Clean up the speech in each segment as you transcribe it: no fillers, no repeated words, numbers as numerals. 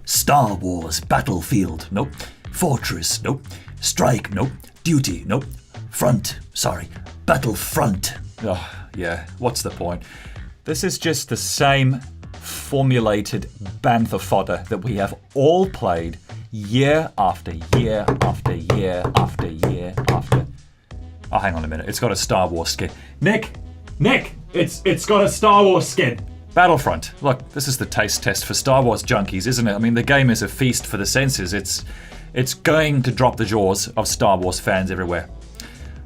Star Wars Battlefield, nope. Fortress, nope. Strike, nope. Duty, nope. Battlefront. Oh, yeah, what's the point? This is just the same formulated bantha fodder that we have all played year after year after year after year after. Oh, hang on a minute. It's got a Star Wars skin. Nick! It's got a Star Wars skin. Battlefront. Look, this is the taste test for Star Wars junkies, isn't it? I mean, the game is a feast for the senses. It's going to drop the jaws of Star Wars fans everywhere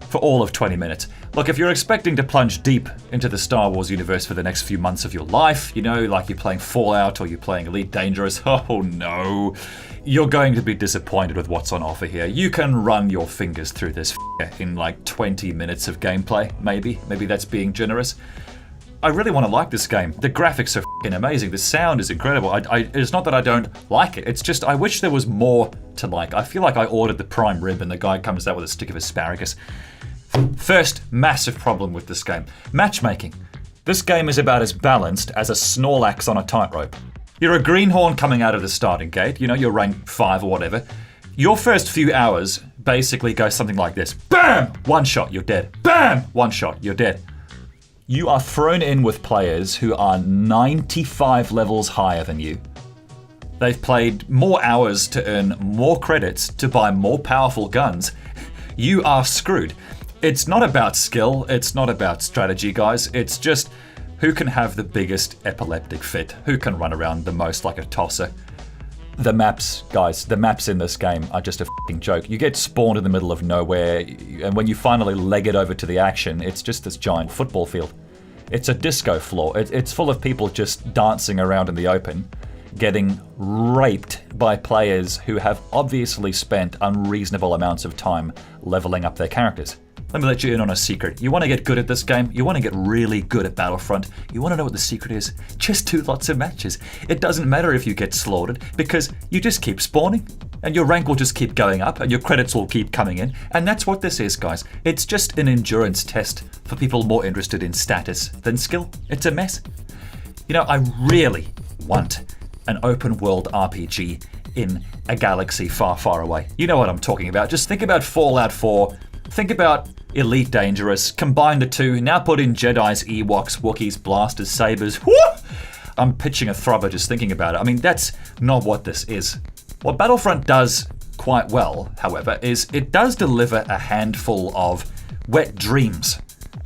for all of 20 minutes. Look, if you're expecting to plunge deep into the Star Wars universe for the next few months of your life, you know, like you're playing Fallout or you're playing Elite Dangerous, oh no, you're going to be disappointed with what's on offer here. You can run your fingers through this in like 20 minutes of gameplay, maybe. Maybe that's being generous. I really want to like this game. The graphics are amazing. The sound is incredible. It's not that I don't like it. It's just I wish there was more to like. I feel like I ordered the prime rib and the guy comes out with a stick of asparagus. First massive problem with this game. Matchmaking. This game is about as balanced as a Snorlax on a tightrope. You're a greenhorn coming out of the starting gate. You know, you're rank 5 or whatever. Your first few hours basically go something like this. Bam! One shot, you're dead. Bam! One shot, you're dead. You are thrown in with players who are 95 levels higher than you. They've played more hours to earn more credits to buy more powerful guns. You are screwed. It's not about skill, it's not about strategy, guys. It's just who can have the biggest epileptic fit, who can run around the most like a tosser. The maps, guys, the maps in this game are just a f***ing joke. You get spawned in the middle of nowhere, and when you finally leg it over to the action, it's just this giant football field. It's a disco floor. It's full of people just dancing around in the open, getting raped by players who have obviously spent unreasonable amounts of time leveling up their characters. Let me let you in on a secret. You want to get good at this game? You want to get really good at Battlefront? You want to know what the secret is? Just do lots of matches. It doesn't matter if you get slaughtered, because you just keep spawning, and your rank will just keep going up, and your credits will keep coming in, and that's what this is, guys. It's just an endurance test for people more interested in status than skill. It's a mess. You know, I really want an open world RPG in a galaxy far, far away. You know what I'm talking about. Just think about Fallout 4. Think about Elite Dangerous. Combine the two. Now put in Jedis, Ewoks, Wookiees, blasters, sabers. Woo! I'm pitching a throbber just thinking about it. I mean, that's not what this is. What Battlefront does quite well, however, is it does deliver a handful of wet dreams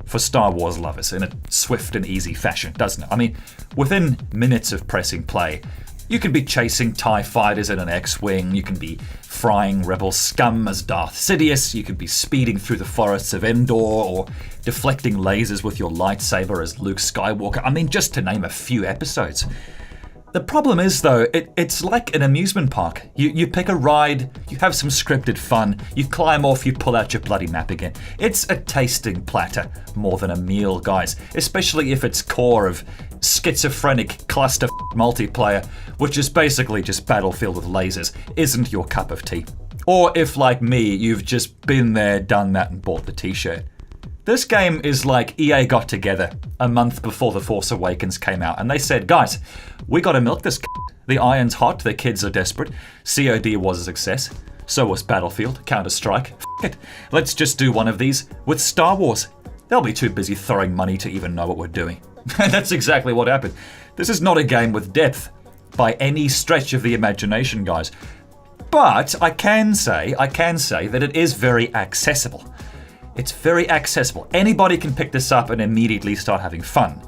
for Star Wars lovers in a swift and easy fashion, doesn't it? I mean, within minutes of pressing play, you can be chasing TIE fighters in an X-Wing, you can be frying rebel scum as Darth Sidious, you could be speeding through the forests of Endor, or deflecting lasers with your lightsaber as Luke Skywalker. I mean, just to name a few episodes. The problem is, though, it's like an amusement park. You pick a ride, you have some scripted fun, you climb off, you pull out your bloody map again. It's a tasting platter more than a meal, guys, especially if its core of schizophrenic cluster multiplayer, which is basically just Battlefield with lasers, isn't your cup of tea. Or if, like me, you've just been there, done that, and bought the t-shirt. This game is like EA got together a month before The Force Awakens came out, and they said, guys, we gotta milk this. The iron's hot, the kids are desperate. COD was a success. So was Battlefield, Counter-Strike. It. Let's just do one of these with Star Wars. They'll be too busy throwing money to even know what we're doing. And that's exactly what happened. This is not a game with depth by any stretch of the imagination, guys. But I can say that it is very accessible. It's very accessible. Anybody can pick this up and immediately start having fun.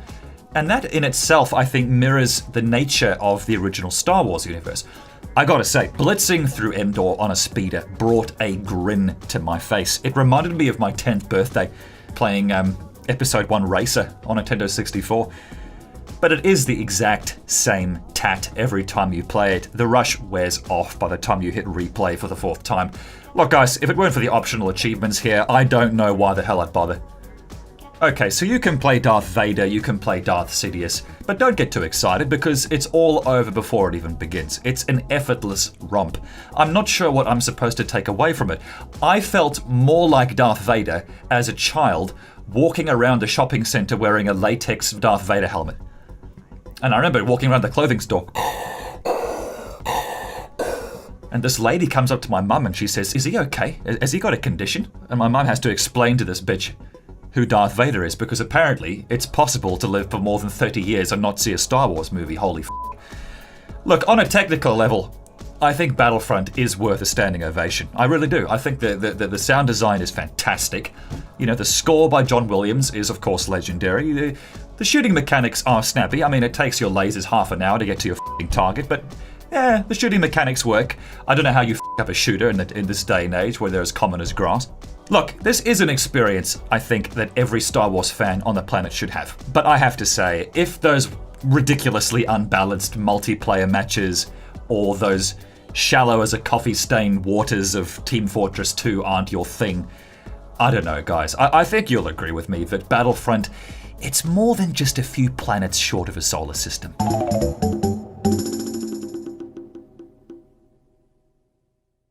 And that in itself, I think, mirrors the nature of the original Star Wars universe. I gotta say, blitzing through Endor on a speeder brought a grin to my face. It reminded me of my 10th birthday playing Episode 1 Racer on Nintendo 64. But it is the exact same tat every time you play it. The rush wears off by the time you hit replay for the 4th time. Look, guys, if it weren't for the optional achievements here, I don't know why the hell I'd bother. Okay, so you can play Darth Vader, you can play Darth Sidious, but don't get too excited because it's all over before it even begins. It's an effortless romp. I'm not sure what I'm supposed to take away from it. I felt more like Darth Vader as a child walking around a shopping center wearing a latex Darth Vader helmet. And I remember walking around the clothing store And this lady comes up to my mum and she says, is he okay? Has he got a condition? And my mum has to explain to this bitch who Darth Vader is, because apparently it's possible to live for more than 30 years and not see a Star Wars movie. Holy f***. Look, on a technical level, I think Battlefront is worth a standing ovation. I really do. I think the sound design is fantastic. You know, the score by John Williams is, of course, legendary. The shooting mechanics are snappy. I mean, it takes your lasers half an hour to get to your f***ing target, but yeah, the shooting mechanics work. I don't know how you f*** up a shooter in this day and age where they're as common as grass. Look, this is an experience I think that every Star Wars fan on the planet should have. But I have to say, if those ridiculously unbalanced multiplayer matches or those shallow as a coffee stain waters of Team Fortress 2 aren't your thing, I don't know, guys. I think you'll agree with me that Battlefront, it's more than just a few planets short of a solar system.